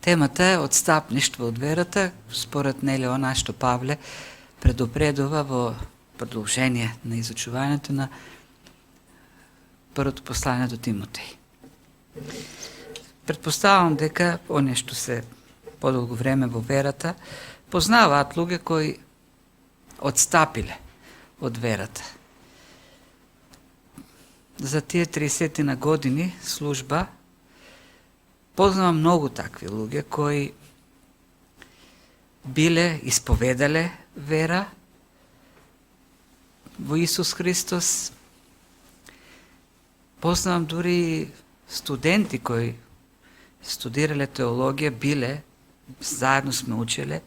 Темата е отстапништво од верата, според нели она што Павле предупредува во продолжение на изучувањето на првото послание до Тимотеј. Предпоставам дека оние што се подолго време во верата познаваат луѓе кои отстапиле од верата. За тие 30 на години служба познавам многу такви луѓе кои биле исповедале вера во Исус Христос. Познавам дури студенти кои студирале теологија, биле, заедно сме учеле,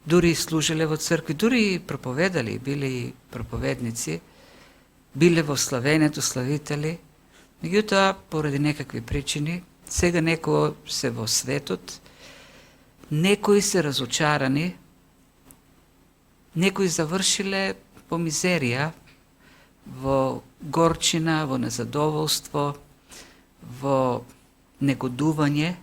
дури служеле во цркви, дури проповедали, биле и проповедници, биле во славењето, славители. Меѓутоа, поради некакви причини, сега некои се во светот, некои се разочарани, некои завршиле во мизерија, во горчина, во незадоволство, во негодување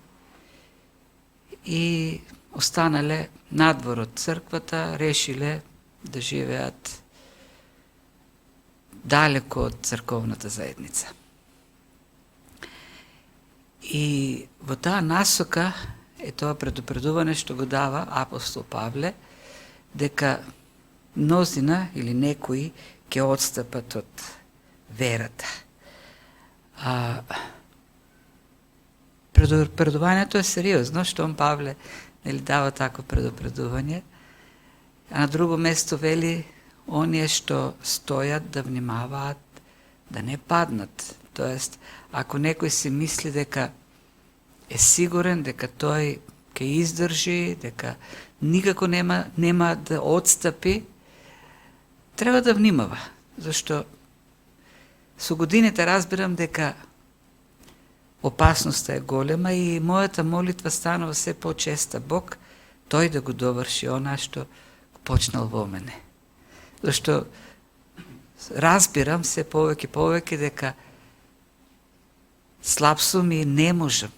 и останале надвор од црквата, решиле да живеат далеко од црковната заедница. И во таа насока е тоа предупредување што го дава апостол Павле, дека мнозина или некои ќе отстапат од верата. Предупредувањето е сериозно, што Павле нели дава такво предупредување, а на друго место вели оние што стојат да внимаваат да не паднат. Тоест, ако некој си мисли дека е сигурен, дека тој ќе издржи, дека никако нема да отстапи, треба да внимава, зашто со годините разбирам дека опасноста е голема и мојата молитва станува се почеста Бог, тој да го доврши она што почнал во мене. Зашто разбирам се повеќе дека слаб сум и не можам.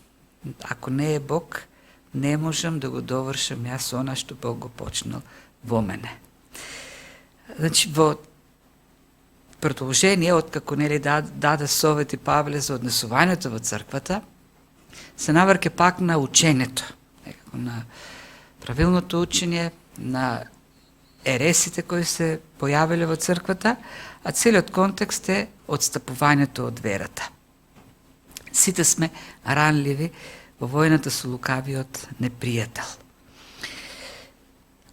Ако не е Бог, не можам да го довршам јас она што Бог го почнал во мене. Значи, во продолжение, откако нели даде совети Павле за однесувањето во црквата, се наврке пак на учењето, на правилното учење, на ересите кои се појавиле во црквата, а целиот контекст е отстапувањето од верата. Сите сме ранливи во војната со лукавиот непријател.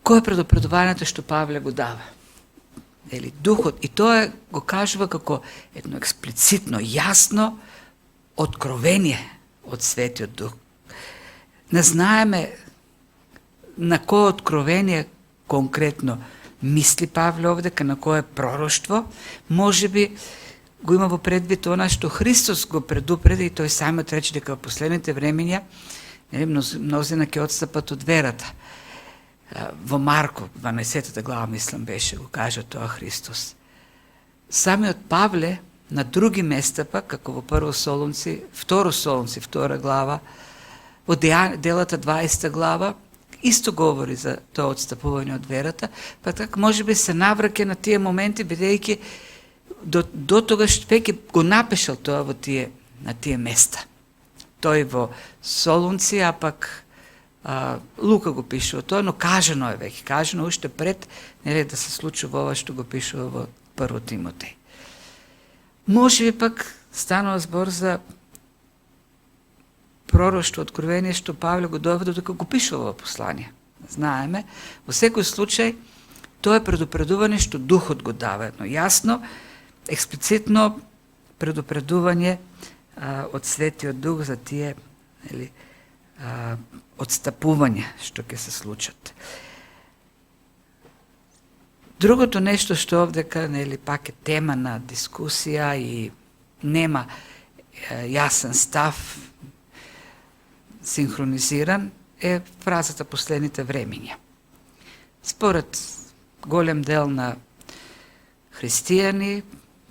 Кој е предупредувањето што Павле го дава? Или духот, и тоа го кажува како едно експлицитно, јасно откровение од Светиот Дух. Не знаеме на кое откровение конкретно мисли Павле овде, на кое пророштво, може би го има во предвид она што Христос го предупреди и тој самиот рече дека во последните времења мнозина ќе отстапат од верата. Во Марко, 12 глава, мислам беше, го кажа тоа Христос. Самиот Павле на други места пак, како во Второ Солунци, 2 глава, во Делата 20 глава, исто говори за тоа отстапување од верата, па така може би се навраќа на тие моменти, бидејќи до тогаш веќе го напишал тоа на тие места. Тој во Солунци, а пак Лука го пишува тоа, но кажано е веќе, кажано уште пред нели да се случува ова што го пишува во Прво Тимотеј. Може би пак станува збор за пророштво, откровение што Павле го доведе дека го пишува во послание. Знаеме, во секој случај тоа е предупредување што Духот го дава, едно јасно, експлицитно предупредување од Светиот Дух за тие нели отстапување што ќе се случат. Другото нешто што овдека нели пак е тема на дискусија и нема јасен став синхронизиран е фразата последните времења. Според голем дел на христијани,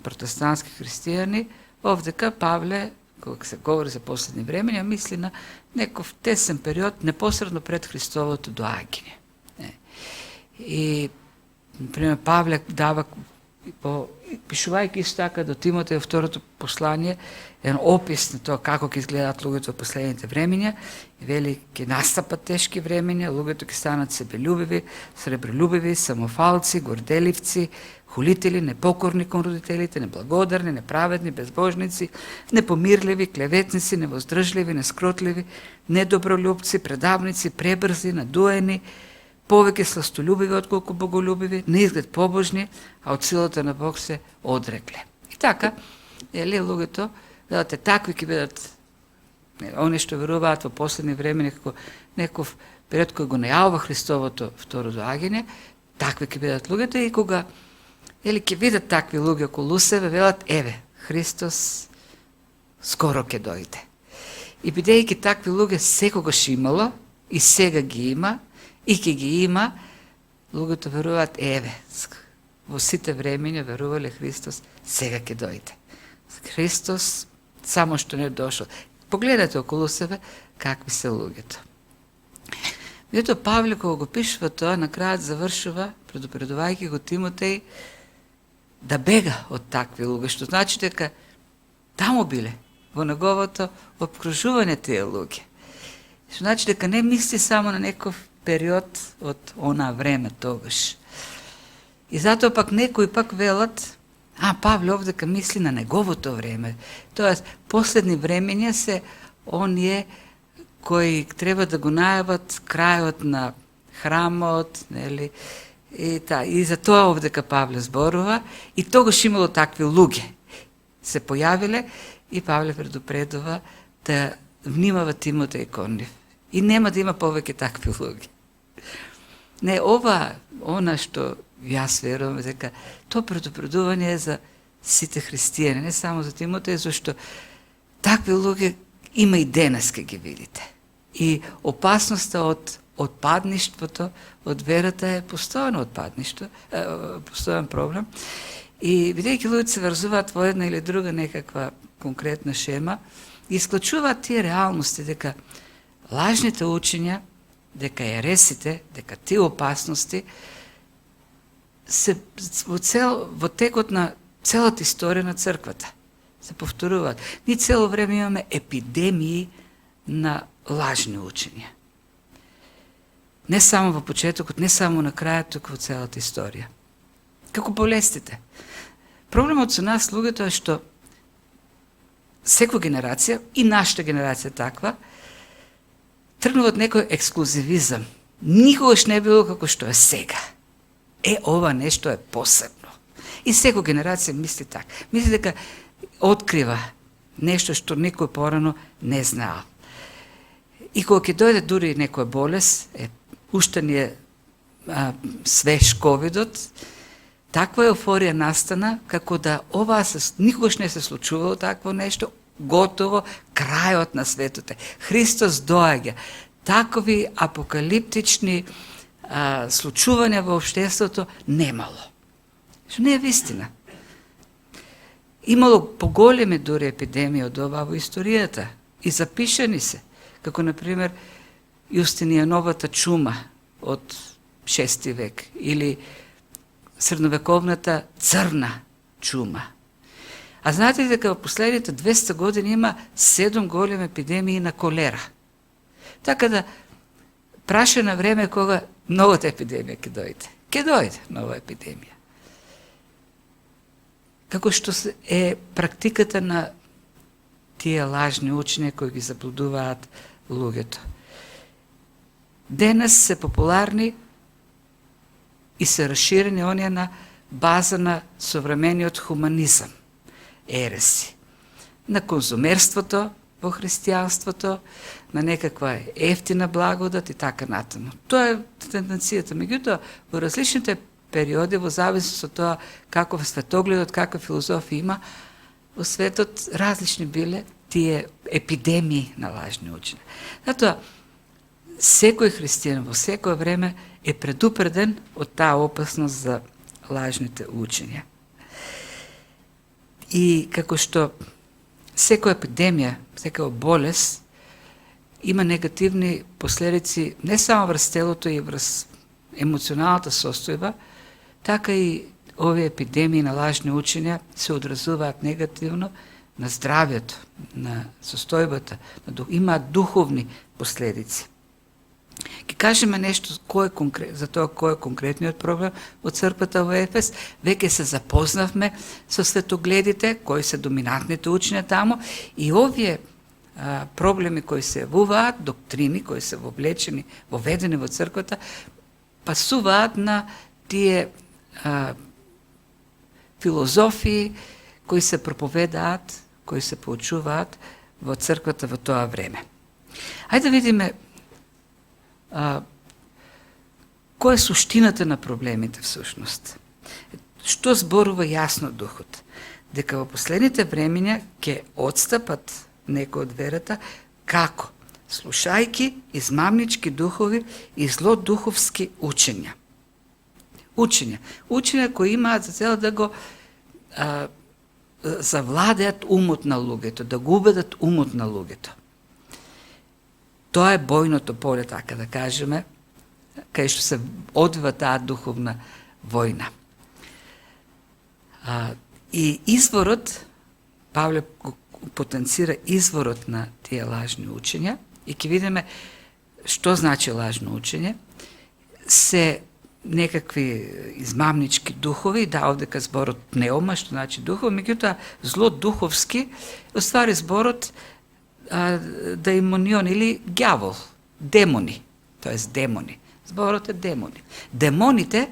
протестантски христијани, овдека Павле кога се говори за последни времења, мисли на неков тесен период непосредно пред Христовото доаѓање. И, например, Павле дава, пишувајќи исто така до Тимотеј второто послание, еден опис на тоа како ќе изгледаат луѓето во последните времења, и вели ќе настапат тешки времења, луѓето ќе станат себелюбиви, сребролюбиви, самофалци, горделивци, хулители, непокорни кон родителите, неблагодарни, неправедни, безбожници, непомирливи, клеветници, невоздржливи, нескротливи, недобролюбци, предавници, пребрзи, надуени, повеќе сластолюбиви отколку боголюбиви, неизглед побожни, а од силата на Бог се одрекле. И така, луѓето, видате, такви ќе бидат они што веруваат во последни време како неков период кој го најавува Христовото второ доаѓање, такви ќе бидат луѓето и кога ќе видат такви луѓе околу себе, велат, еве, Христос скоро ќе дојде. И бидејќи такви луѓе секогаш имало и сега ги има, и ќе ги има, луѓето веруваат, еве, во сите времења верувале Христос, сега ќе дојде. Христос само што не дошол. Погледате околу себе какви се луѓето. Меѓутоа Павле кога го пишува тоа, на крајот завршува, предупредувајќи го Тимотеј, да бега од такви луѓе, што значи дека таму биле, во неговото обкружување тие луѓе. Што значи дека не мисли само на неков период од она време тогаш. И затоа пак некои пак велат, Павле овдека мисли на неговото време. Тоест, последни времења се оние кои треба да го најават крајот на храмот, нели? И за тоа овдека Павле зборува, и тогаш имало такви луѓе. Се појавиле и Павле предупредува да внимава Тимотеј кон нив. И нема да има повеќе такви луѓе. Не, она што јас верувам, дека тоа предупредување е за сите христијани, не само за Тимотеј, зашто такви луѓе има и денес ке ги видите. И опасноста од отпадништвото, од верата е постојано отпадништво, постојан проблем. И бидејќи луѓето се врзуваат во една или друга некаква конкретна шема, исклучуваат тие реалности дека лажните учења, дека ересите, дека тие опасности се во текот на целата историја на црквата се повторуваат. Ние цело време имаме епидемии на лажни учења. Не само во почетокот, не само на крајот, туку во целата историја. Како болестите. Проблемот со нас луѓето е што секоја генерација, и нашата генерација таква, тргнува од некој ексклузивизам. Никогаш не било како што е сега. Ова нешто е посебно. И секоја генерација мисли така. Мисли дека открива нешто што никој порано не знаел. И кога ќе дојде дури некоја болест, уште ни е свеж ковидот, таква еуфорија настана, како да никогаш не се случувало такво нешто, готово, крајот на светот е. Христос доаѓа. Такови апокалиптични случувања во општеството немало. Што не е вистина. Имало поголеми дури епидемии од ова во историјата и запишани се, како например Јустинијановата чума од 6 век или средновековната црна чума. А знаете дека во последните 200 години има 7 големи епидемии на колера. Така да праше на време кога новата епидемија ќе дојде. Ќе дојде нова епидемија. Како што е практиката на тие лажни учења кои ги заблудуваат луѓето. Денес се популарни и се расширени оние на база на современиот хуманизам, ереси, на конзумерството во христијанството, на некаква ефтина благодат и така натаму. Тоа е тенденцијата. Меѓутоа, во различните периоди, во зависност од тоа каков светогледот, каква филозофија има, во светот различни биле тие епидемии на лажни учења. Затоа, секој христијан во секое време е предупреден од таа опасност за лажните учења. И како што секоја епидемија, секоја болест има негативни последици не само врз телото и врз емоционалната состојба, така и овие епидемии на лажни учења се одразуваат негативно на здравјето, на состојбата, имаат духовни последици. Ке кажеме нешто за тоа кој е конкретниот проблем во црквата во Ефес. Веќе се запознавме со светогледите, кои се доминантните учења таму, и овие проблеми кои се јавуваат, доктрини кои се воведени во црквата, пасуваат на тие филозофии кои се проповедаат, кои се поучуваат во црквата во тоа време. Ајде да видиме која е суштината на проблемите всушност. Што зборува јасно Духот? Дека во последните времења ќе отстапат некои од верата, како? Слушајки измамнички духови и злодуховски учења. Учења кои имаат за цел да го завладеат умот на луѓето, да го убедат умот на луѓето. Тоа е бојното поле, така да кажеме, кај што се одвива таа духовна војна. И изворот, Павле потенцира изворот на тие лажни учења, и ќе видиме што значи лажно учење, се некакви измамнички духови, да, овдека зборот пнеума, што значи духов, меѓутоа злодуховски, оствари зборот daimonion или ѓавол, демони, тоест демони. Зборот е демони. Демоните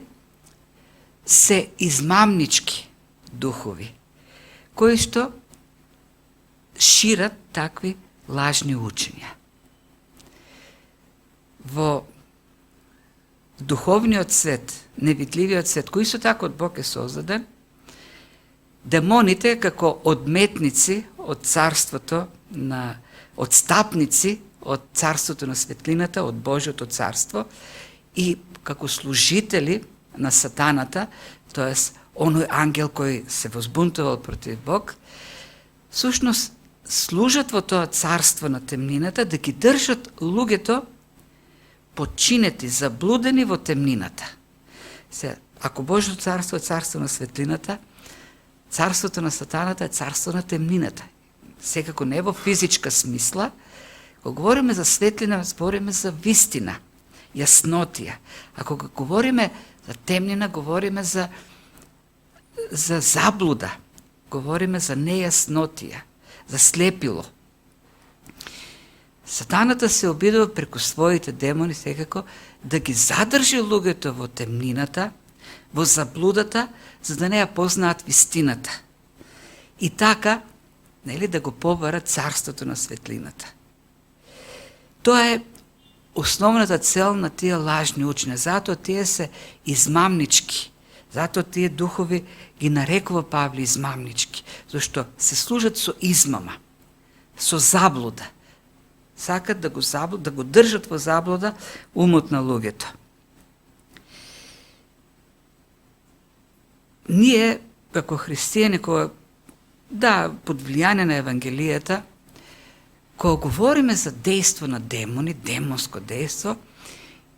се измамнички духови, кои што шират такви лажни учења. Во духовниот свет, невидливиот свет, кој со така од Бог е создаден, демоните како одметници од царството на одстапници од царството на светлината, од Божјото царство, и како служители на сатаната, тоест оној ангел кој се возбунтувал против Бог, всушност служат во тоа царство на темнината да ги држат луѓето подчинети, заблудени во темнината. Ако Божјото царство е царство на светлината, царството на сатаната е царство на темнината. Секако не во физичка смисла. Кога говориме за светлина, збориме за вистина, јаснотија. Ако говориме за темнина, говориме за заблуда, говориме за нејаснотија, за слепило. Сатаната се обидува преку своите демони секако да ги задржи луѓето во темнината, во заблудата, за да не ја познаат вистината. И така, да го побара царството на светлината. Тоа е основната цел на тие лажни учења. Затоа тие се измамнички. Затоа тие духови ги нарекува Павле измамнички, зашто се служат со измама, со заблуда. Сакат да го држат во заблуда умот на луѓето. Ние, како христијани, под влијание на Евангелијата, кога говориме за дејство на демони, демонско дејство,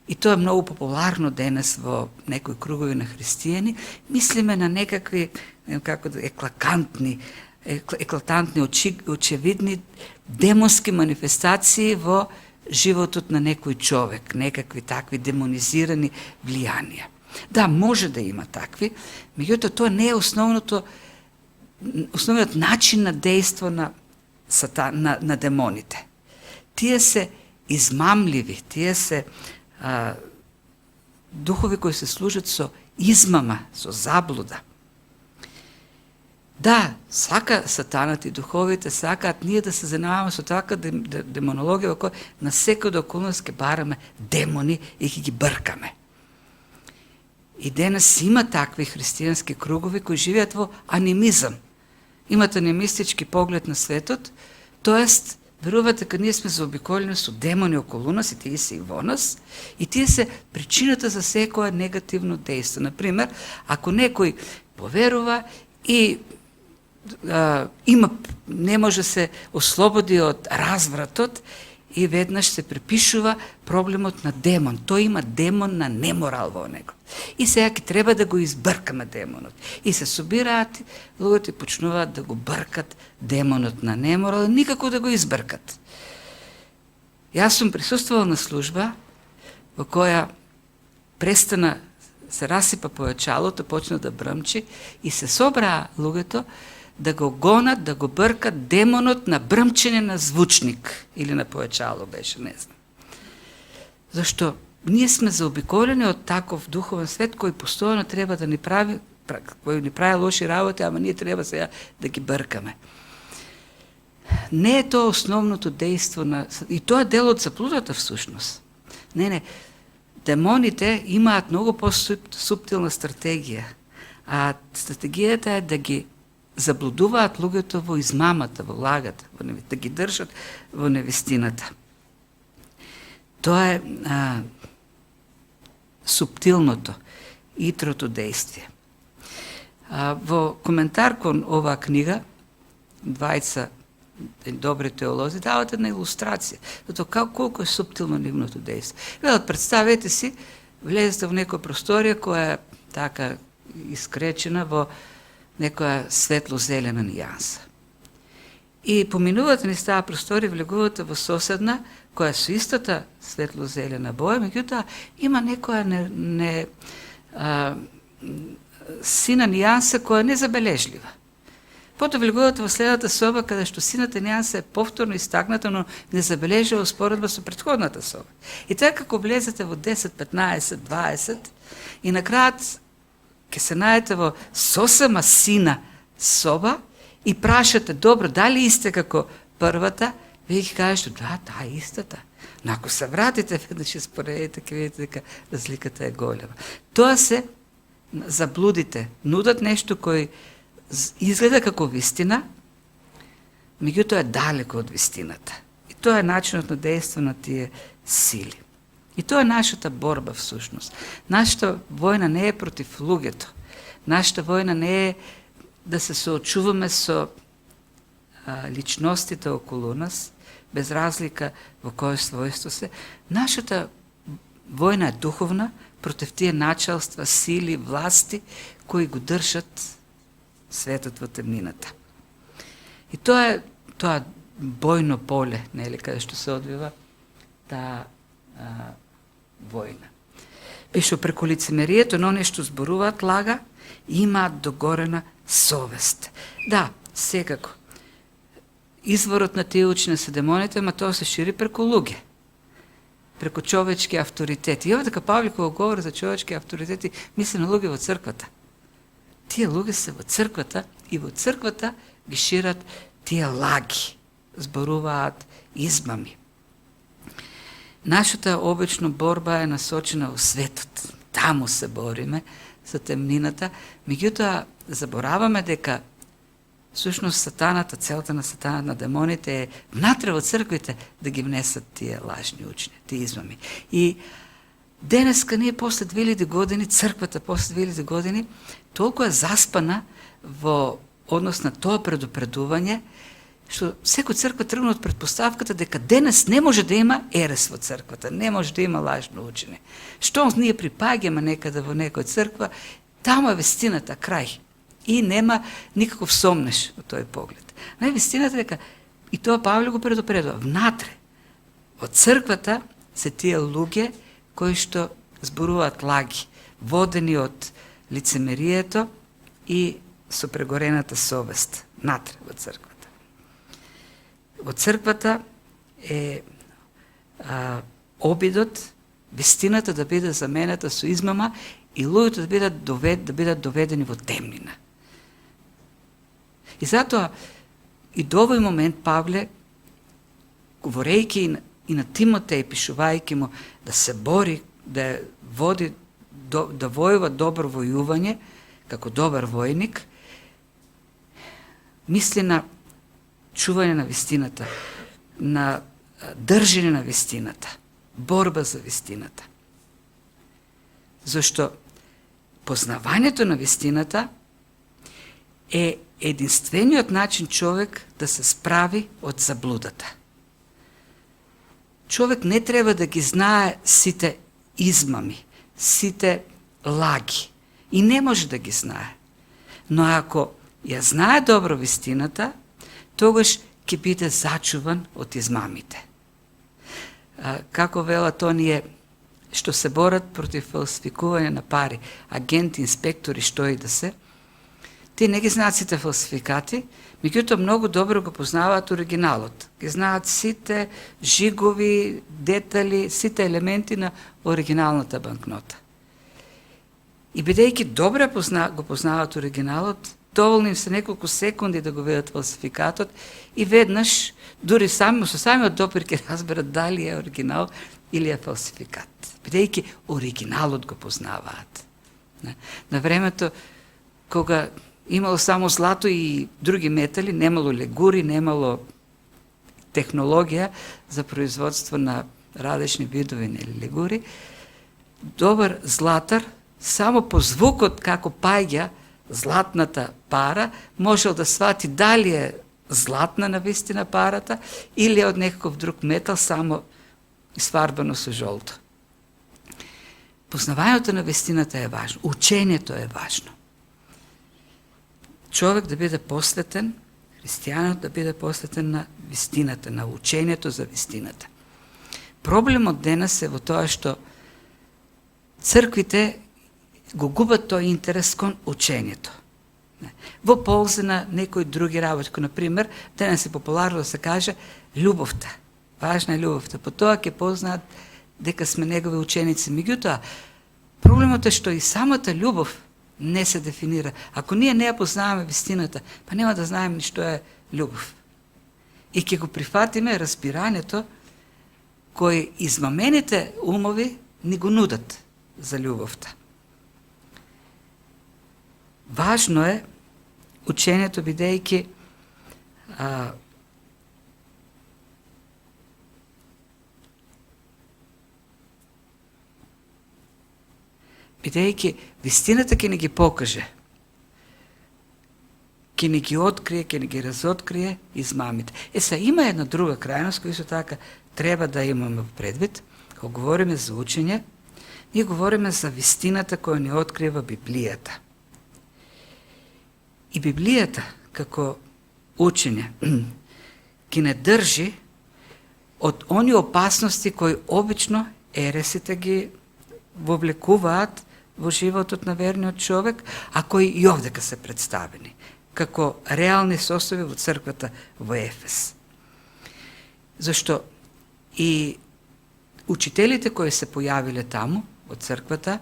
и тоа е многу популарно денес во некои кругови на христијани, мислиме на некакви еклатантни, очевидни демонски манифестации во животот на некој човек, некакви такви демонизирани влијанија. Да, може да има такви, меѓутоа тоа не е основниот начин на дејство на демоните. Тие се измамливи, тие се духови кои се служат со измама, со заблуда. Да, сака сатанат и духовите, сакаат ние да се занимаваме со така демонологија во која на секој околност ќе бараме демони и ќе ги бркаме. И денес има такви христијански кругови кои живеат во анимизам. Имат анимистички поглед на светот, тоест веруваат дека ние сме заобиколени со демони околу нас и тие се и во нас, и тие се причината за секое негативно дејство. Например, ако некој поверува и не може се ослободи од развратот и веднаш се припишува проблемот на демон. Тој има демон на неморал во него. И сега ќе треба да го избркаме демонот. И се собираат луѓето и почнуваат да го бркат демонот на неморал, никако да го избркат. Јас сум присуствувал на служба во која престана, се расипа појачалото, почна да брмчи и се собраа луѓето да го гонат, да го бъркат демонот на бръмчене на звучник или на појачало беше, не знам. Зашто ние сме заобиколени од таков духовен свет кој постојано треба да ни прави, кој ни прави лоши работи, ама ние треба сега да ги бъркаме. Не е тоа основното дејство на... И тоа е дел од заблудата всушност. Не. Демоните имаат многу по-суптилна стратегија, а стратегијата е да ги заблудуваат луѓето во измамата, во лагата, да ги држат во невистината. Тоа е суптилното, итрото дејствие. Во коментар кон оваа книга, двајца добри теолози дават една илустрација, зато колку е суптилно нивното дејство. Велат, представете си, влезете во некоја просторија која е така искречена во некоја светло-зелена нијанса. И поминувате низ таа просторија, влегувате во соседна, која со истата светло-зелена боја, меѓутоа има некоја сина нијанса која е незабележлива. Потоа влегувате во следната соба, каде што сината нијанса е повторно истакната, но незабележлива споредба со претходната соба. И така како влезете во 10, 15, 20 и на крајот ќе се најдете во сосема сина соба и прашате, добро, дали исте како првата, вие ќе кажете, да, таа е истата. Но ако се вратите, веднаш споредите, ќе видите дека разликата е голема. Тоа се заблудите, нудат нешто кој изгледа како вистина, меѓутоа е далеко од вистината. И тоа е начинот на дејство на тие сили. И тоа е нашата борба всушност. Нашата војна не е против луѓето. Нашата војна не е да се соочуваме со личностите околу нас, без разлика во кое својство се. Нашата војна е духовна против тие началства, сили, власти кои го држат светот во темнината. И тоа е бојно поле, нели, каде што се одвива таа војна. Пише преку лицемерието, но нешто зборуваат лага, имаат догорена совест. Да, секако. Изворот на тие учења се демоните, ама тоа се шири преку луѓе, преку човечки авторитети. И ова дека Павле кога говори за човечки авторитети, мисли на луѓе во црквата. Тие луѓе се во црквата и во црквата ги шират тие лаги, зборуваат измами. Нашата обично борба е насочена во светот. Таму се бориме за темнината, меѓутоа забораваме дека всушност сатаната, целта на сатаната, на демоните е внатре во црквите да ги внесат тие лажни учени, тие измами. И денеска ние после 2000 години, црквата после 2000 години, толку е заспана во однос на тоа предупредување, што секој црква тргна од предпоставката дека денес не може да има ерес во црквата, не може да има лажно учење. Што ние припаѓаме некаде во некоја црква, таму е вистината, крај. И нема никаков сомнеш во тој поглед. Вистината дека, и тоа Павле го предупредува, внатре, во црквата се тие луѓе кои што зборуваат лаги, водени од лицемерието и со прегорената совест, натре во црквата. Во црквата е обидот, вистината да биде заменета со измама и луѓето да бидат доведени во темнина. И затоа и до овој момент Павле, говорејќи и на Тимотеј, пишувајќи му да се бори, да води, да војува добро војување, како добар војник, мисли на чување на вистината, на држење на вистината, борба за вистината. Зашто познавањето на вистината е единствениот начин човек да се справи од заблудата. Човек не треба да ги знае сите измами, сите лаги. И не може да ги знае. Но ако ја знае добро вистината, тогаш ќе биде зачуван од измамите. Како велат оние што се борат против фалсификување на пари, агенти, инспектори, што и да се, те не ги знаат сите фалсификати, меѓутоа многу добро го познаваат оригиналот. Ги знаат сите жигови, детали, сите елементи на оригиналната банкнота. И бидејќи добро го познаваат оригиналот, доволни им се неколку секунди да го видат фалсификатот и веднаш, дури со самиот допир ќе разберат дали е оригинал или е фалсификат. Бидејќи оригиналот го познаваат. На времето, кога имало само злато и други метали, немало легури, немало технологија за производство на различни видови легури, добар златар само по звукот како паѓа златната пара можел да свати дали е златна навистина парата или е од некаков друг метал само изфарбано со жолто. Познавањето на вистината е важно, учењето е важно. Човек да биде посветен, христијанот да биде посветен на вистината, на учењето за вистината. Проблемот денес е во тоа што црквите го губат тој интерес кон учењето. Во полза на некои други работи, како например, денес е популарно да се каже љубовта. Важна е љубовта, по тоа ќе познаат дека сме негови ученици. Меѓутоа, проблемот е што и самата љубов не се дефинира. Ако ние не ја познаваме вистината, па нема да знаеме ни што е љубов. И ќе го прифатиме разбирањето кои измамените умови ни го нудат за љубовта. Важно е учењето, бидејќи вистината ќе ни ги покаже, ќе ни ги открие, ќе ни ги разоткрие измамите. Сега има една друга крајност која исто така треба да имаме предвид. Кога говориме за учење, ние говориме за вистината која ни открива Библијата. И Библијата, како учење, ќе не држи од они опасности кои обично ересите ги вовлекуваат во животот на верниот човек, а кои и овдека се представени, како реални состојби во црквата во Ефес. Зашто и учителите кои се појавиле таму, во црквата,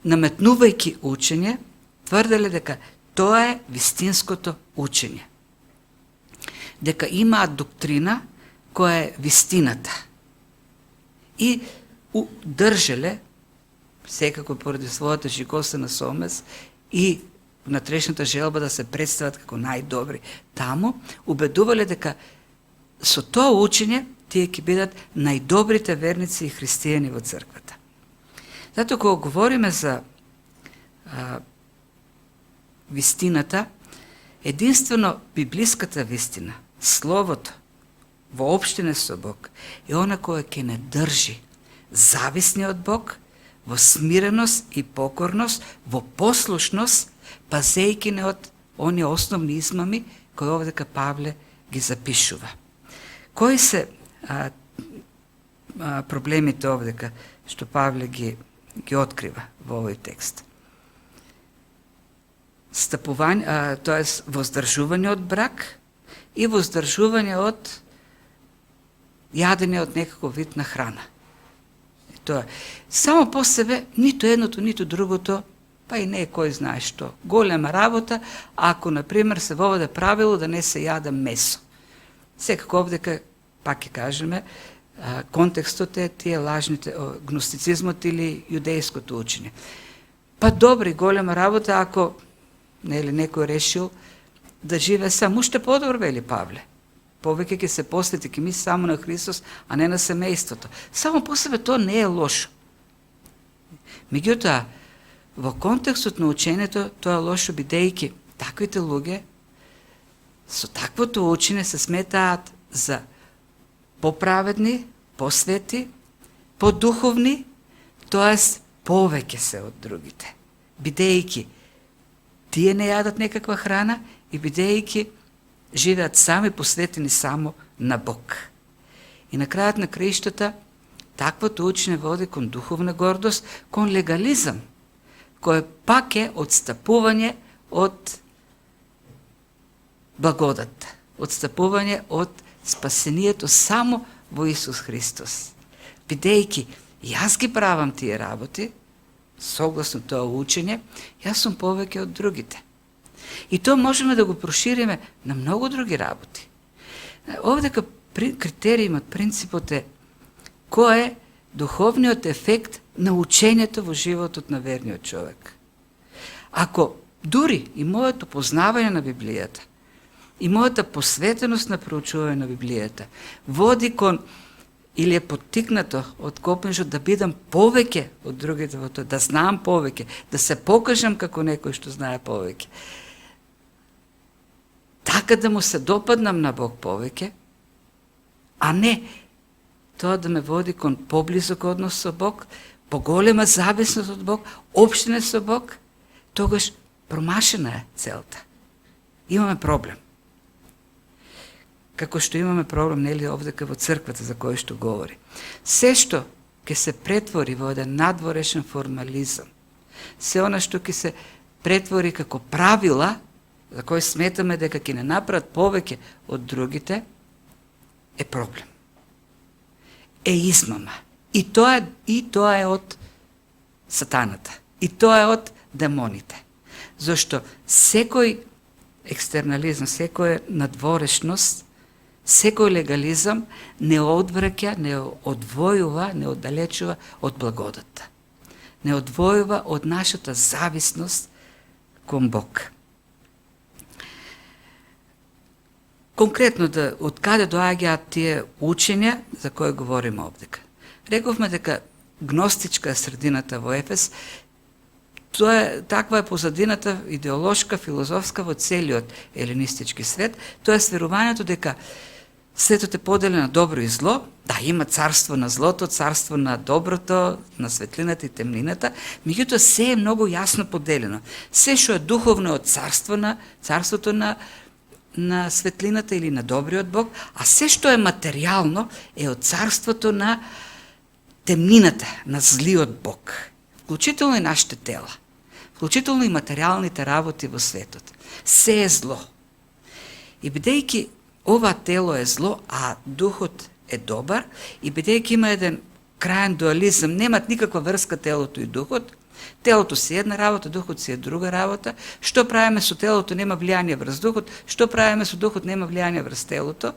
наметнувајќи учење, тврделе дека тоа е вистинското учење. Дека имаат доктрина која е вистината. И држеле, секако поради својата жигосена совест и внатрешната желба да се представат како најдобри таму, убедувале дека со тоа учење тие ќе бидат најдобрите верници и христијани во црквата. Затоа кога говориме за вистината, единствено библиската вистина, Словото, во општина со Бог, е она која ќе не држи зависни од Бог, во смиреност и покорност, во послушност, пазејќи не од оние основни измами кои овдека Павле ги запишува. Кои се проблемите овдека што Павле ги открива во овој текст? Стапување, тоест воздржување од брак и воздржување од јадење од некаков вид на храна. Тоа само по себе, ниту едното, ниту другото, па и не е кој знае што. Голема работа, ако, например, се воведе правило да не се јаде месо. Секако овдека, пак ќе кажеме, контекстот е тие лажните, гностицизмот или јудејското учење. Па добри, голема работа, ако некој решил да живее сам, уште подобро, вели Павле. Повеќе ќе се посвети, ќе мисли само на Христос, а не на семејството. Само по себе тоа не е лошо. Меѓутоа, во контекстот на учењето, тоа е лошо, бидејќи таквите луѓе со таквото учење се сметаат за поправедни, посвети, подуховни, тоест повеќе се од другите, бидејќи тие не јадат некаква храна и бидејќи живеат сами посветени само на Бог. И на крајот на краиштата, таквото учење води кон духовна гордост, кон легализам, кој пак е отстапување од благодат, отстапување од спасението само во Исус Христос. Бидејќи јас ги правам тие работи, согласно тоа учење, јас сум повеќе од другите. И тоа можеме да го прошириме на многу други работи. Овдека критериумот, принципот е кој е духовниот ефект на учењето во животот на верниот човек. Ако дури и моето познавање на Библијата, и мојата посветеност на проучување на Библијата води кон или е поттикнато од копнежот да бидам повеќе од другите во тоа, да знам повеќе, да се покажам како некој што знае повеќе. Така да му се допаднам на Бог повеќе, а не тоа да ме води кон поблизок однос со Бог, поголема зависност од Бог, општина со Бог, тогаш промашена е целта. Имаме проблем. Како што имаме проблем, нели, овдека во црквата за кој што говори. Се што ќе се претвори во еден надворешен формализам, се она што ќе се претвори како правила, за кој сметаме дека ќе не направат повеќе од другите, е проблем. Е измама. И тоа е од сатаната. И тоа е од демоните. Зашто секој екстернализм, секој надворешност, секој легализам не одвраќа, не одвојува, не оддалечува од благодата. Не одвојува од нашата зависност кон Бог. Конкретно, од каде доаѓаат тие учења за кои говориме овдека? Рековме дека гностичка е средината во Ефес. Таква е позадината идеолошка, филозофска во целиот елинистички свет. Тоа е верувањето дека светот е поделен на добро и зло. Да, има царство на злото, царство на доброто, на светлината и темнината, меѓутоа се е многу јасно поделено. Се што е духовно од царството на светлината или на добриот Бог, а се што е материјално е од царството на темнината, на злиот Бог. Вклучително и нашите тела, вклучително и материјалните работи во светот. Се е зло. И бидејќи ова тело е зло, а духот е добар, и бидејќи има еден краен дуализам, немат никаква врска телото и духот, телото си една работа, духот си е друга работа, што правиме со телото нема влијание врз духот, што правиме со духот нема влијание врз телото.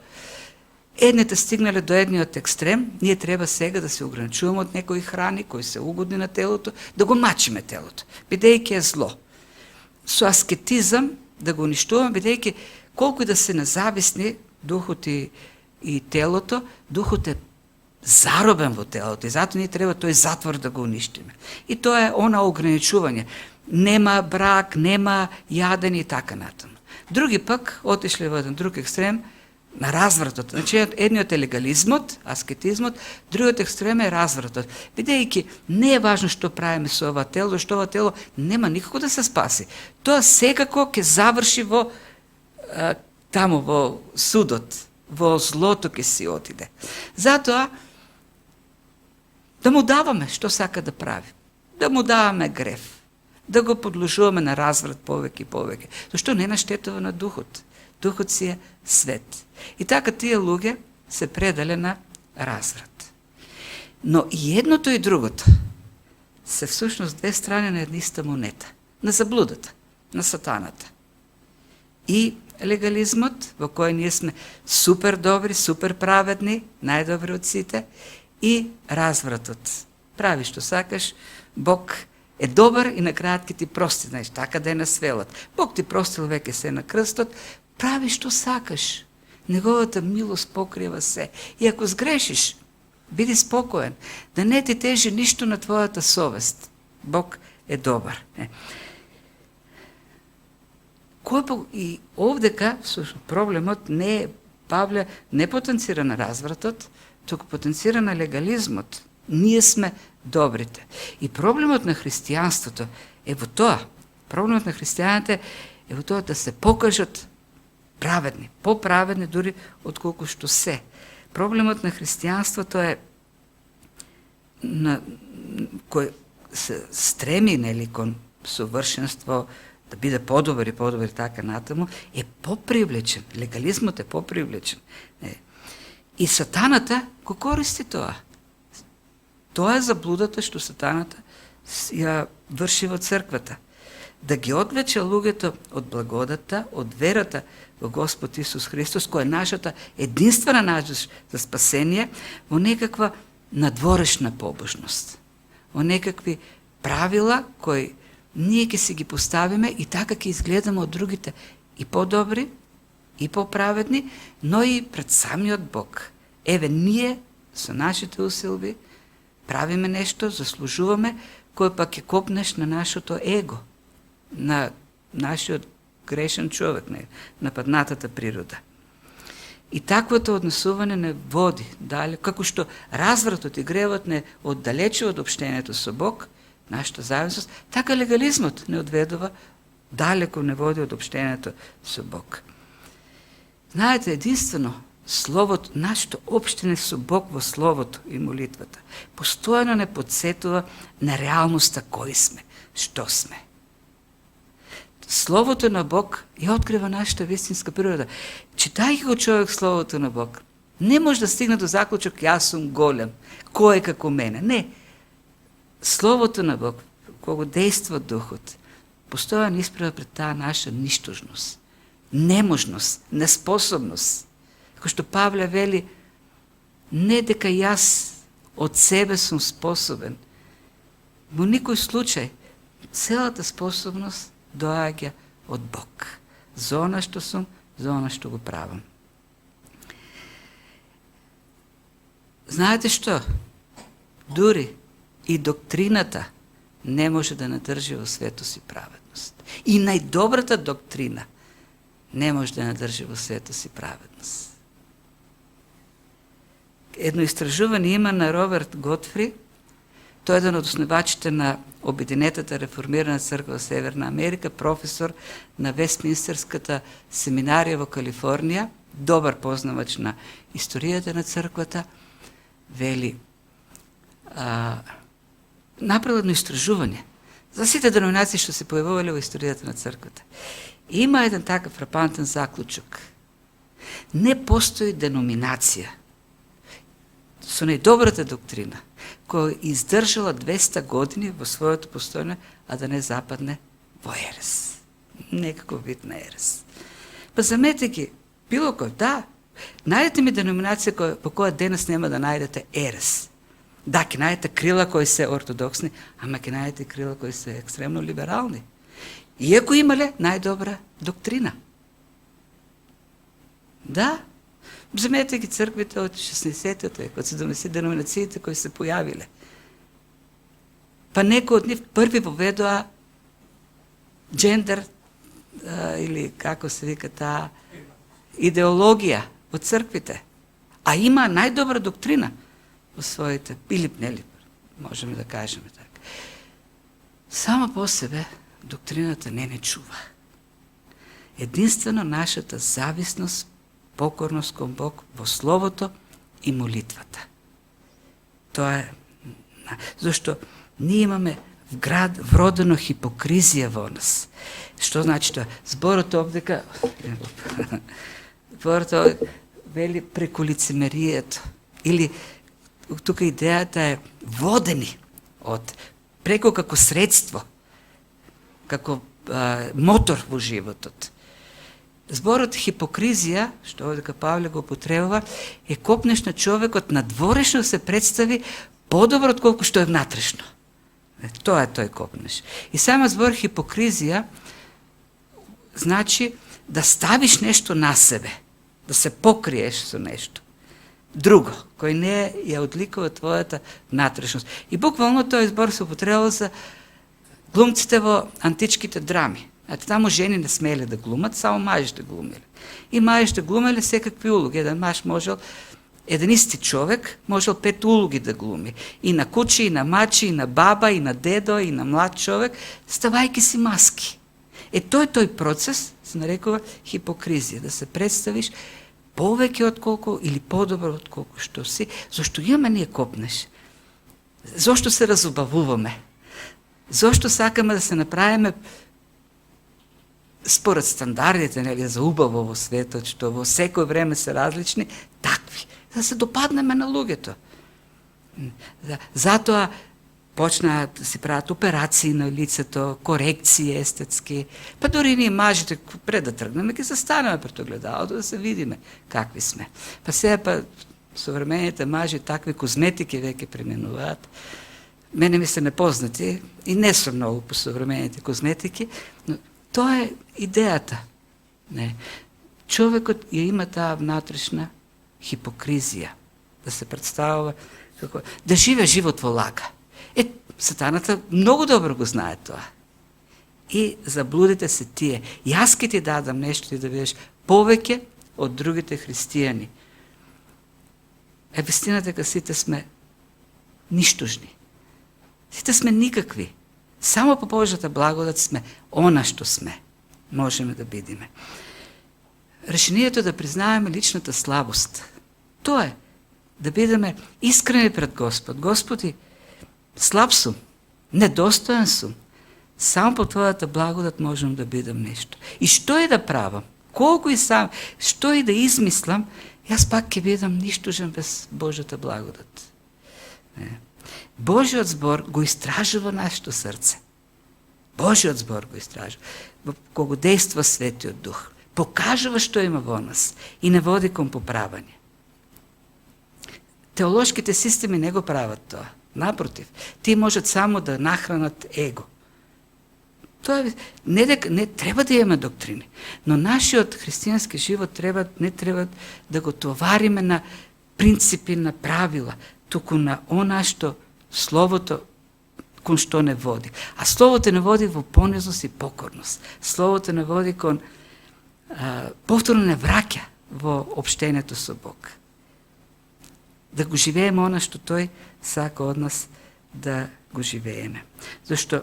Едните стигнале до едниот екстрем, ние треба сега да се ограничуваме од некои храни кои се угодни на телото, да го мачиме телото, бидејќи е зло. Со аскетизам да го уништуваме, бидејќи колку и да се независни духот и телото, духот е заробен во телото и затоа ние треба тој затвор да го уништиме. И тоа е она ограничување. Нема брак, нема јадење и така натаму. Други пак отишле во еден друг екстрем, на развратот. Значи, едниот е легализмот, аскетизмот, другиот екстрем е развратот. Бидејќи не е важно што правиме со ова тело, што ова тело нема никако да се спаси. Тоа секако ќе заврши во таму во судот, во злото ќе си отиде. Затоа да му даваме што сака да прави. Да му даваме грев. Да го подложуваме на разврат повеќе и повеќе. Зашто не наштетува на духот. Духот си е свет. И така тие луѓе се предале на разврат. Но и едното и другото се всушност две страни на една иста монета. На заблудата, на сатаната. И легализмот, во кој ние сме супер добри, супер праведни, најдобри од сите, и развратот. Прави што сакаш, Бог е добар и на крајот ќе ти прости, знаеш, така да е на свелот. Бог ти простил веќе се на крстот, прави што сакаш. Неговата милост покрива се. И ако сгрешиш, биди спокоен, да не ти тежи ништо на твојата совест. Бог е добар. И овдека проблемот не е Павле не потенцира на развратот, туку потенцира на легализмот. Ние сме добрите. И проблемот на христијанството е во тоа. Проблемот на христијаните е во тоа да се покажат праведни, поправедни дури отколку што се. Проблемот на христијанството е кој се стреми кон совршенство, да биде подобар и подобар така натаму, е попривлечен. Легализмот е попривлечен. И сатаната го користи тоа. Тоа е заблудата што сатаната ја врши во црквата. Да ги одвлече луѓето од благодата, од верата во Господ Исус Христос, која е нашата единствена начин за спасение, во некаква надворешна побожност. Во некакви правила кои ние ќе си ги поставиме и така ќе изгледаме од другите и по-добри, и по-праведни, но и пред самиот Бог. Еве, ние со нашите усилби правиме нешто, заслужуваме, кој пак ќе копнеш на нашето его, на нашиот грешен човек, на паднатата природа. И таквото однесување не води дале, како што развратот и гревот не оддалече од обштението со Бог, нашата зависност, така легализмот не одведува далеко, не води од обштението со Бог. Знаете, единствено Словото, нашето обштење со Бог во Словото и молитвата, постојано не подсетува на реалноста кои сме, што сме. Словото на Бог ја открива нашата вистинска природа. Читајќи го човек Словото на Бог, не може да стигне до заклучок јас сум голем, кој е како мене. Не. Словото на Бог, кога действа Духот, постојано исправа пред таа наша ништожност, неможност, неспособност. Како што Павле вели, не дека јас од себе сум способен. Во никој случај, целата способност доаѓа од Бог. За она што сум, за она што го правам. Знаете што? Дури и доктрината не може да надржи во светост и праведност. И најдобрата доктрина не може да надржи во светост и праведност. Едно истражување има на Роберт Готфри, тој е еден од основачите на Обединетата реформирана црква во Северна Америка, професор на Вестминстерската семинарија во Калифорнија, добар познавач на историјата на црквата, вели, направил едно истражување за сите деноминации што се појавувале во историјата на црквата. Има еден такав фрапантен заклучок. Не постои деноминација со најдобрата доктрина, која издржала 200 години во своето постојање, а да не западне во ерес. Некаков вид на ерес. Па замете ги, било кој, да, најдете ми деноминација по која денес нема да најдете ерес. Да, ќе најдете крила кои се ортодоксни, ама ќе најдете крила кои се екстремно либерални. Иако имале најдобра доктрина. Да, вземете ги црквите од 16-тиот век, од 70 деноминациите кои се појавиле. Па некои од нив први воведоа джендер, или како се вика таа идеологија во црквите. А има најдобра доктрина во своите, или нели, можеме да кажеме така. Само по себе доктрината не чува. Единствено нашата зависност, покорност кон Бог во Словото и молитвата. Тоа е, зашто ние имаме вродено хипокризија во нас. Што значи тоа? Зборот овдека, зборот вели преку лицемерието, или тука идејата е водени од, преку како средство, како мотор во животот. Зборот хипокризија, што овдека Павле го употребува, е копнеш на човекот надворешно се представи подобро од колку што е внатрешно. Тоа е тој копнеш. И сама збор хипокризија значи да ставиш нешто на себе, да се покриеш со нешто друго, кој не ја одликува твојата внатрешност. И буквално тој збор се употребува за глумците во античките драми. Тамо жени не смели да глумат, само мажите глумели. И мажите глумели секакви улоги. Еден маж можел, еден исти човек, можел 5 улоги да глуми. И на куче, и на мачи, и на баба, и на дедо, и на млад човек, ставајки си маски. Тој процес се нарекува хипокризија, да се представиш повеќе отколку или подобро отколку што си, зашто имаме ние копнеш. Зошто се разубавуваме? Зошто сакаме да се направиме според стандардите, нели, за убаво во светот, што во секој време се различни, такви, да се допаднеме на луѓето. Затоа почнаа да се прават операции на лицето, корекции естетски, па дори ние мажите пред да тргнеме, ќе застанеме пред огледалото да се видиме какви сме. Па сега современите мажи такви козметики веќе применуваат. Мене ми се непознати и не сум многу по современите козметики, но тоа е идејата. Не. Човекот ја има таа внатрешна хипокризија, да се представува како да живе живот во лага. Сатаната многу добро го знае тоа. И заблудите се тие. Јас ке ти дадам нешто и да бидеш повеќе од другите христијани. Вистината дека сите сме ништужни. Сите сме никакви. Само по Божјата благодат сме она што сме. Можеме да бидеме. Решението да признаеме личната слабост. Тоа е да бидеме искрени пред Господ. Господи, слаб сум, недостоен сум. Само по Твојата благодат можем да бидам нешто. И што и да правам, колку и сам, што и да измислам, јас пак ќе бидам ништужен без Божјата благодат. Божиот збор го истражува нашето срце. Божиот збор го истражува. Кога дејства Светиот Дух, покажува што има во нас и не води кон поправање. Теолошките системи не го прават тоа. Напротив, тие можат само да нахранат его. Тоа не треба да имаме доктрини, но нашиот христијански живот не треба да го товариме на принципи, на правила, туку на она што Словото кон што не води. А Словото не води во понизност и покорност. Словото не води кон повторно не враќа во општението со Бог. Да го живееме она што Тој сака од нас да го живееме. Зашто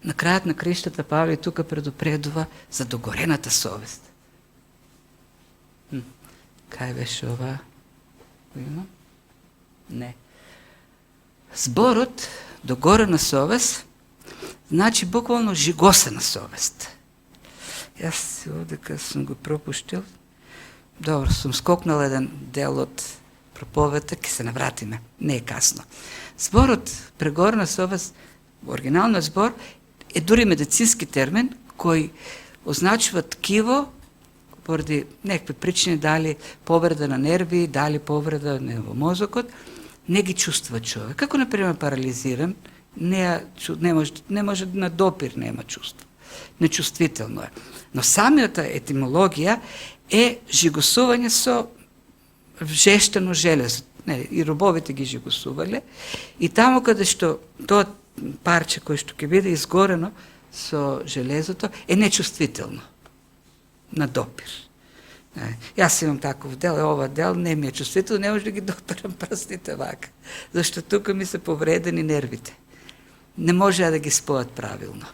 на крајот на криштата Павле тука предупредува за догорената совест. Кај беше ова? Има? Не. Зборот догорена совест значи буквално жигосена совест. Јас овдека сум го пропуштил. Добро, сум скокнал еден дел од проповедта, ќе се навратиме, не е касно. Зборот прегорна совест, оригиналниот збор, е дури медицински термин, кој означува ткиво, поради некакви причини, дали повреда на нерви, дали повреда во мозокот, не ги чувствува човек. Како, например, парализиран, не може на допир нема чувство. Нечувствително е. Но самиот етимологија е жигосување со жештено железо. И робовите ги жигосувале. И таму каде што тоа парче кој што ќе биде изгорено со железото е нечувствително на допир. Јас имам таков дел, ова дел не ми е чувствително, не може да ги допирам прстите вака, зашто тука ми се повредени нервите. Не може да ги спојат правилно.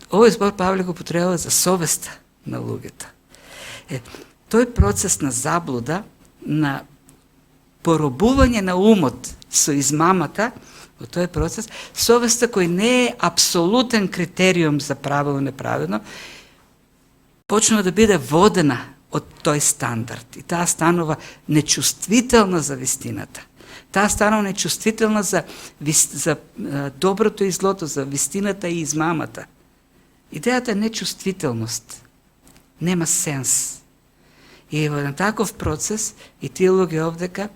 Овој збор Павле го потребува за совеста на луѓето. Тој процес на заблуда, на поробување на умот со измамата, во тој процес, совеста кој не е апсолутен критериум за правилно и неправилно, почнува да биде водена од тој стандард. И таа станува нечувствителна за вистината. Таа станува нечувствителна за доброто и злото, за вистината и измамата. Идејата е нечувствителност. Нема сенс. И во еден таков процес, и тие луѓе овдека,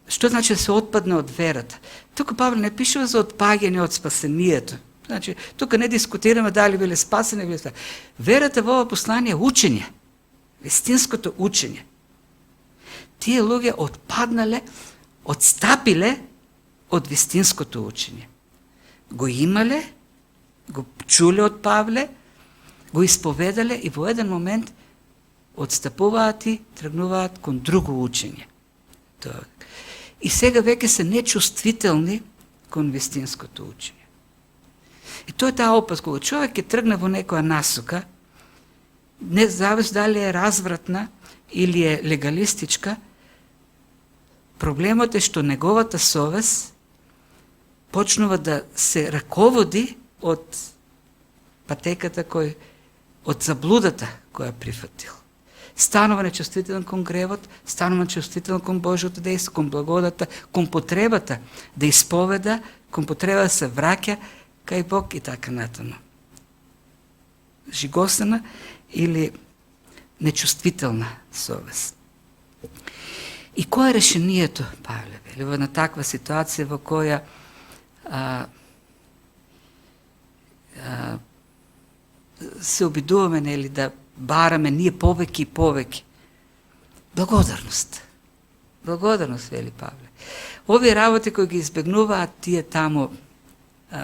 што значи да се отпадне од верата? Тука Павле не пишува за отпаѓање од спасението. Значи, тука не дискутираме дали биле спасени, биле спасени. Верата во ова послание е учење. Вистинското учење. Тие луѓе отпаднале, отстапиле од вистинското учење. го имале, го чуле од Павле, го исповедале и во еден момент одстапуваат и тргнуваат кон друго учење. И сега веќе се нечувствителни кон вистинското учење. И тоа е таа опас, кога човек ќе тргне во некоја насока, не зависи дали е развратна или е легалистичка, проблемот е што неговата совест почнува да се раководи од патеката од заблудата која прифатил. Станува нечувствителен кон гревот, станува нечувствителен кон Божјото дејство, кон благодата, кон потребата да исповеда, кон потреба да се враќа кај Бог и така натаму. Жигосана или нечувствителна совест. И кое е решението, Павле, вели, во една таква ситуација во која се обидуваме, нели, да бараме ние повеќе и повеќе? Благодарност. Благодарност, вели Павле. Овие работи кои ги избегнуваат тие таму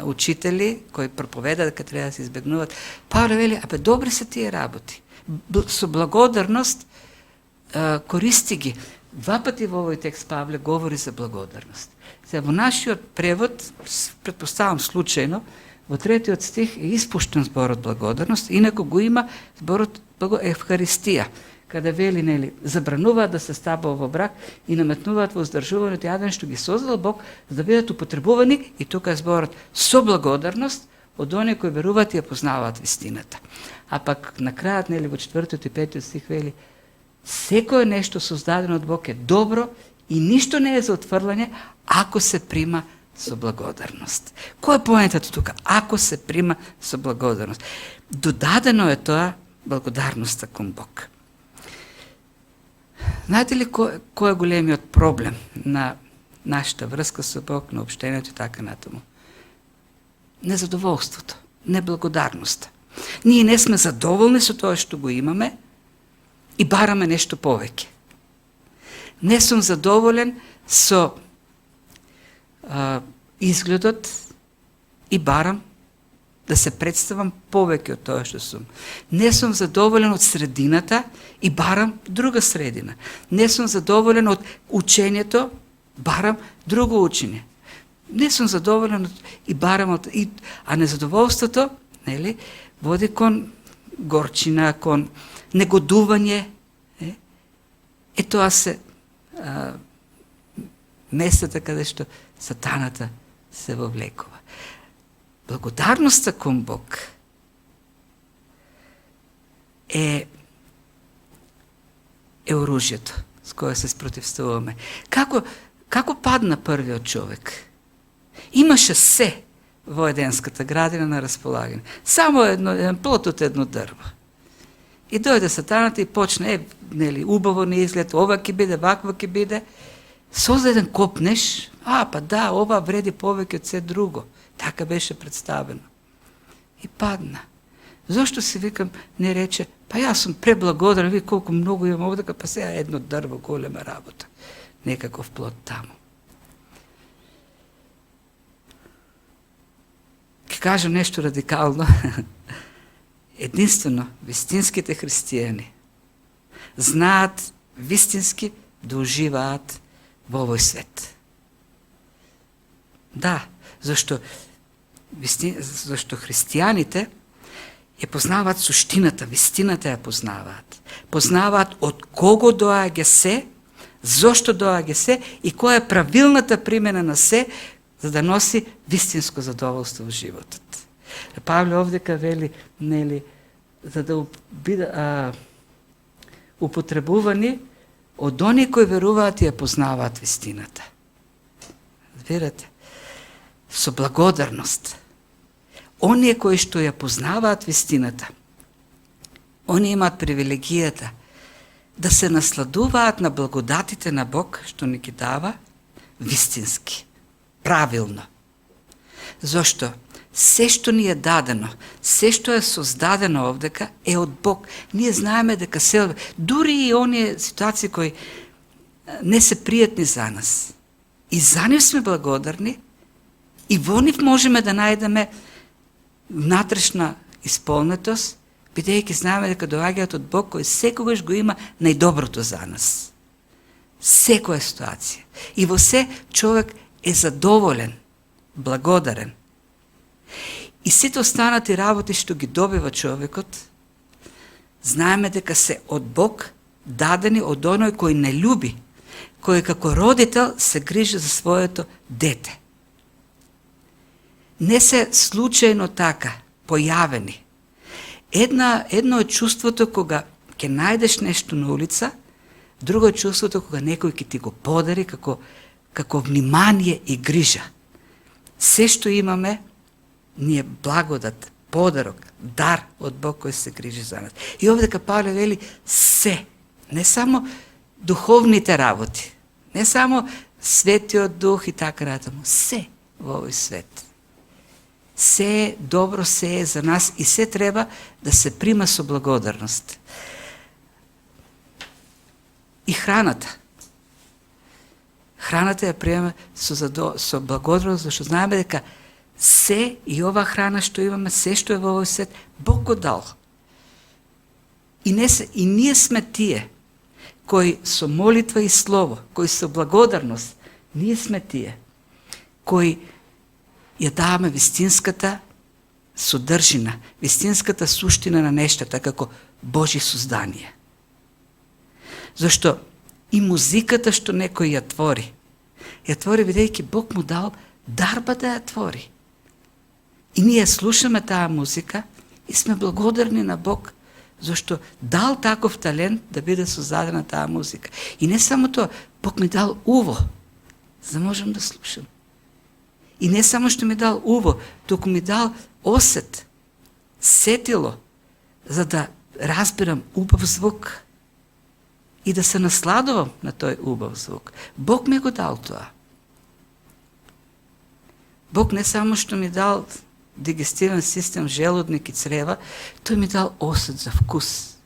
учители, кои проповедаат дека треба да се избегнуваат, Павле вели, добри се тие работи. Со благодарност користи ги. Два пати во овој текст Павле говори за благодарност. Сега во нашиот превод, предпоставам случајно, во 3 стих е испуштен зборот благодарност, инаку го има зборот Евхаристија, каде вели, нели, забрануваат да се стапува во брак и наметнуваат воздржувањето јадење што ги создал Бог, за да бидат употребувани, и тука е зборот со благодарност од оние кои веруваат и ја познаваат вистината. А пак на крајот, нели, во 4 и 5 стих вели, секое нешто создадено од Бог е добро и ништо не е за отфрлање ако се прима со благодарност. Кој е поентата тука? Ако се прима со благодарност. Додадено е тоа благодарноста кон Бог. Знаете ли кој е големиот проблем на нашата врска со Бог, на општението и така натаму? Незадоволството, неблагодарноста. Ние не сме задоволни со тоа што го имаме и бараме нешто повеќе. Не сум задоволен со изгледот и барам да се представам повеќе од тоа што сум. Не сум задоволен од средината и барам друга средина. Не сум задоволен од учењето, барам друго учење. Не сум задоволен и барам а незадоволството, нели, води кон горчина, кон негодување. Тоа се местата каде што сатаната се вовлекува. Благодарноста кон Бог е оружјето с кое се спротивставуваме. Како падна првиот човек? Имаше се во Еденската градина на располагање. Само еден плод од едно дрво. И дојде сатаната и почне, нели, убаво не изглед, ова ќе биде, ваква ќе биде. Созда еден копнеш, ова вреди повеќе од се друго. Така беше представено. И падна. Зошто се викам, не рече, јас сум преблагодарен, ви колку многу имам овдека, сега едно дрво, голема работа. Некаков плод таму. Ке кажам нешто радикално. Единствено, вистинските христијани знаат вистински да уживаат во овој свет. Да, зашто христијаните ја познаваат суштината, вистината ја познаваат. Познаваат од кого доаѓа се, зошто доаѓа се и која е правилната примена на се, за да носи вистинско задоволство во животот. Павле овдека вели, нели, за да бидат употребувани од оние кои веруваат и ја познаваат вистината. Разбирате? Со благодарност. Оние кои што ја познаваат вистината, оние имаат привилегијата да се насладуваат на благодатите на Бог, што ни ги дава, вистински, правилно. Зошто? Се што ни е дадено, се што е создадено овдека е од Бог. Ние знаеме дека дури и оние ситуации кои не се пријатни за нас, и за нив сме благодарни, И во нив можеме да најдеме внатрешна исполнетост, бидејќи знаеме дека доаѓаат од Бог кој секогаш го има најдоброто за нас. Секоја ситуација. И во се човек е задоволен, благодарен. И сите останати работи што ги добива човекот, знаеме дека се од Бог дадени од оној кој не љуби, кој како родител се грижи за своето дете. Не се случајно така појавени. Едно е чувството кога ќе најдеш нешто на улица, друго е чувството кога некој ќе ти го подари како внимание и грижа. Се што имаме, ние благодат, подарок, дар од Бог кој се грижи за нас. И овде Павле вели се, не само духовните работи, не само светиот дух и така натаму, се во овој свет. Се е добро, се е за нас и се треба да се прима со благодарност. И храната. Храната ја приема со благодарност, зашто знаеме дека се и ова храна што имаме, се што е во овој свет, Бог го дал. И ние сме тие кои со молитва и слово, кои со благодарност, ние сме тие кои ја даваме вистинската содржина, вистинската суштина на нештата како Божи создание. Зашто и музиката што некој ја твори бидејќи Бог му дал дарба да ја твори. И ние слушаме таа музика и сме благодарни на Бог, зашто дал таков талент да биде создадена таа музика. И не само тоа, Бог ми дал уво, за да можам да слушам. И не само што ми дал уво, туку ми дал осет, сетило, за да разберам убав звук и да се насладувам на тој убав звук. Бог ми го дал тоа. Бог не само што ми дал дигестивен систем, желудник и црева, тој ми дал осет за вкус.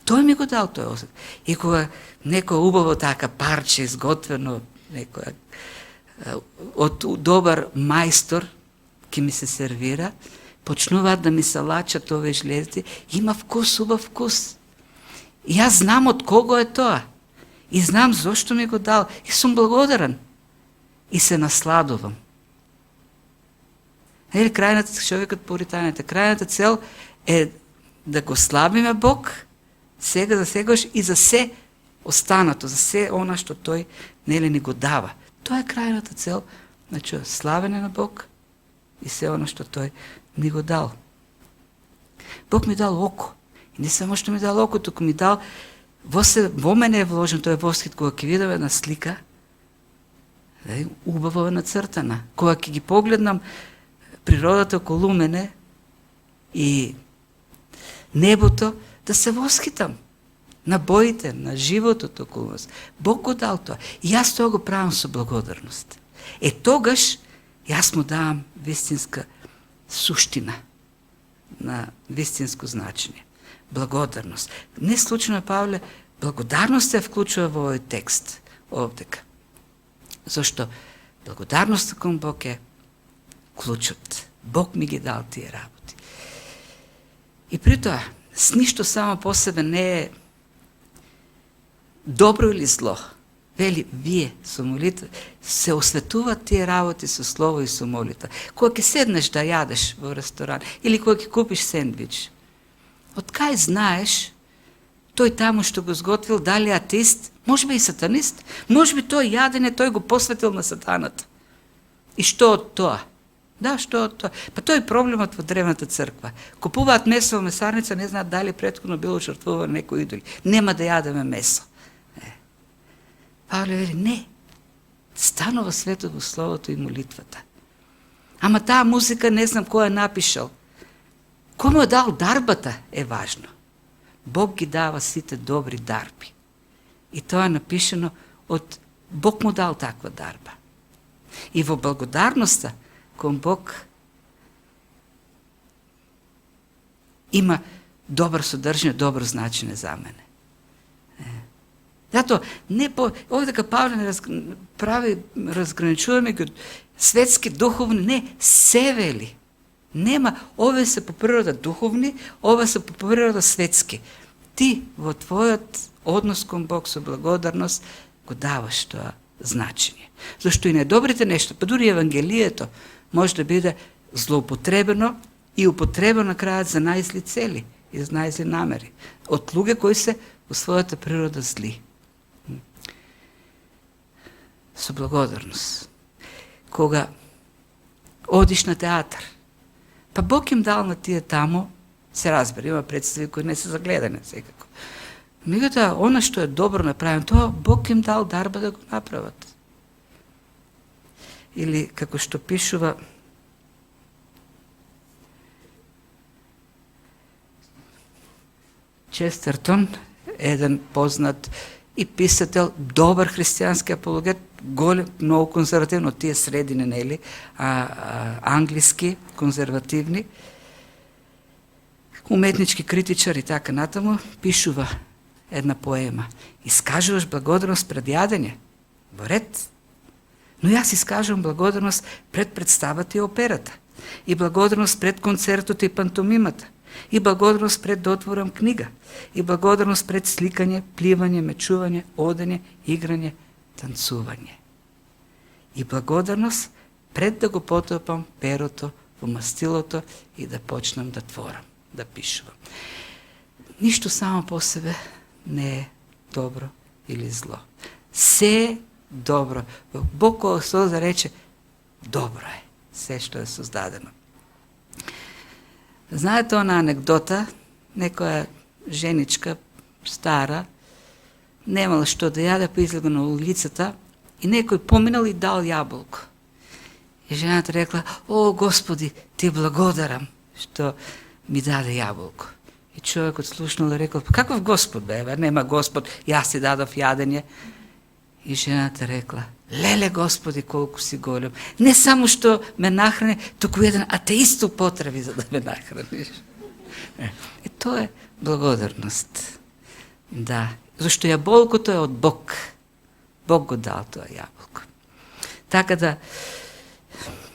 Тој ми го дал тој осет. И кога некој убаво така парче изготвено, некоја од добар мајстор ќе ми се сервира, почнуваат да ми се лачат овие жлезди, има вкус, убав вкус. И јас знам од кого е тоа. И знам зошто ми го дал. И сум благодарен. И се насладувам. Крајната, човекот пуританите, крајната цел е да го славиме Бог, сега за сегаш и за се останато, за се она што тој ни го дава. Тоа е крајната цел, значи славене на Бог и се она што тој ни го дал. Бог ми дал око. И не само што ми дал око, туку ми дал во мене е вложен тој восхит, кога ќе видам една слика, убаво нацртана. Кога ќе ги погледнам природата околу мене и небото, да се восхитам на боите, на животот околу нас. Бог го дал тоа. И јас тоа го правам со благодарност. Тогаш јас му давам вистинска суштина, на вистинско значење. Благодарност. Не случайно Павле благодарност се вклучува во овој текст овдека. Зашто благодарноста кон Бог е клучот. Бог ми ги дал тие работи. И при тоа, ништо само по себе не е добро или зло. Вели, вие со молитва се осветуваат тие работи со слово и со молитва. Кога ќе седнеш да јадеш во ресторан или кога ќе купиш сендвич, од кај знаеш тој таму што го сготвил, дали е атеист, можеби и сатанист, можеби тој јадење тој го посветил на сатаната. И што од тоа? Да, што од тоа? Па тој е проблемот во древната црква. Купуваат месо во месарница, не знаат дали претходно било жртвувано некој идол. Нема да јадеме месо. Павле вели, не. Станува свето во словото и молитвата. Ама таа музика не знам кој ја напишал. Кој му е дал дарбата е важно. Бог ги дава сите добри дарби. И тоа е напишено од Бог му дал таква дарба. И во благодарноста кон Бог има добро содржина, добро значење за мене. Зато овде Павле прави разграничуваме ги од svetski, duhovni, ne, se veli. Nema, ove se po priroda duhovni, ova se po priroda svetski. Ti во твојот однос кон Бог со благодарност го даваш тоа значење. Зашто и најдобрите нешта, па дури Евангелието, може да биде злоупотребено и употребено на крајот за најзли цели и за најзли намери. Од луѓе кои се во својата природа зли. Со благодарност. Кога одиш на театар, па Бог им дал на тие таму, се разбери, има представи кои не се загледани секако. Меѓутоа, она што е добро направено, тоа Бог им дал дарба да го направат. Или, како што пишува Честертон, еден познат и писател, добар христијански апологет, голем, многу конзервативно, тие средини, нели, англиски, конзервативни, уметнички критичар и така натаму, пишува една поема. Искажуваш благодарност пред јадење, во ред. Но јас искажувам благодарност пред представата и операта, и благодарност пред концертот и пантомимата, и благодарност пред да отворам книга, и благодарност пред сликање, пливање, мечување, одење, играње, танцување. И благодарност пред да го потопам перото во мастилото и да почнам да творам, да пишувам. Ништо само по себе не е добро или зло. Се е добро. Бог кога созда рече, добро е се што е создадено. Знаете она анекдота, некоја женичка, стара, немала што да јаде, па излега на улицата и некој поминал и дал јаболко. И жената рекла, о, Господи, ти благодарам што ми даде јаболко. И човекот слушнал и рекол, каков Господ бе, нема Господ, јас ти дадов јадење. И жената рекла, леле Господи, колку си голем. Не само што ме нахрани, туку еден атеист употреби за да ме нахраниш. И тоа е благодарност. Да, зашто јаболкото е од Бог. Бог го дал тоа јаболко. Така да,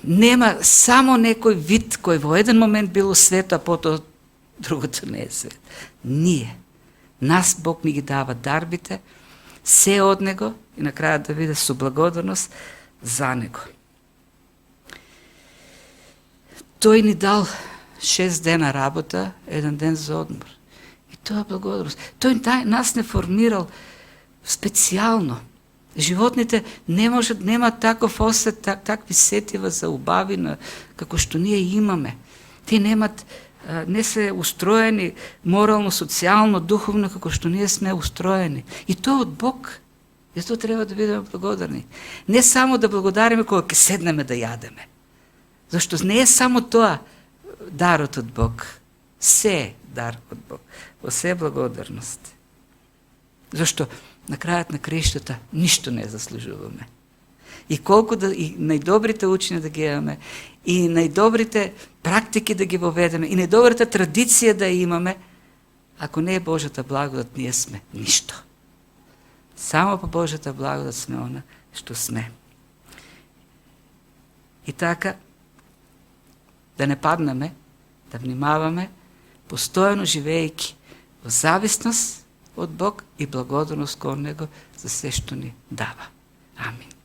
нема само некој вид кој во еден момент било свето, а потоа другото не е свет. Ние. Нас Бог ни ги дава дарбите, се од Него и на крајот да биде со благодарност за Него. Тој ни дал 6 дена работа, 1 ден за одмор. И тоа е благодарност. Тој нас не формирал специјално. Животните нема таков осет, такви сетива за убавина, како што ние имаме. Те не се устроени морално, социјално, духовно, како што ние сме устроени. И тоа од Бог. И тоа треба да бидеме благодарни. Не само да благодариме кога ќе седнеме да јадеме. Зашто не е само тоа дарот од Бог. Се е дар од Бог. Во се благодарност. Зашто на крајот на краиштата ништо не заслужуваме. И колку и најдобрите учени да ги имаме, и најдобрите практики да ги воведеме, и најдобрата традиција да имаме, ако не е Божјата благодат, ние сме ништо. Само по Божјата благодат сме она што сме. И така, да не паднеме, да внимаваме, постојано живеејќи во зависност од Бог и благодарност кон Него за се што ни дава. Амин.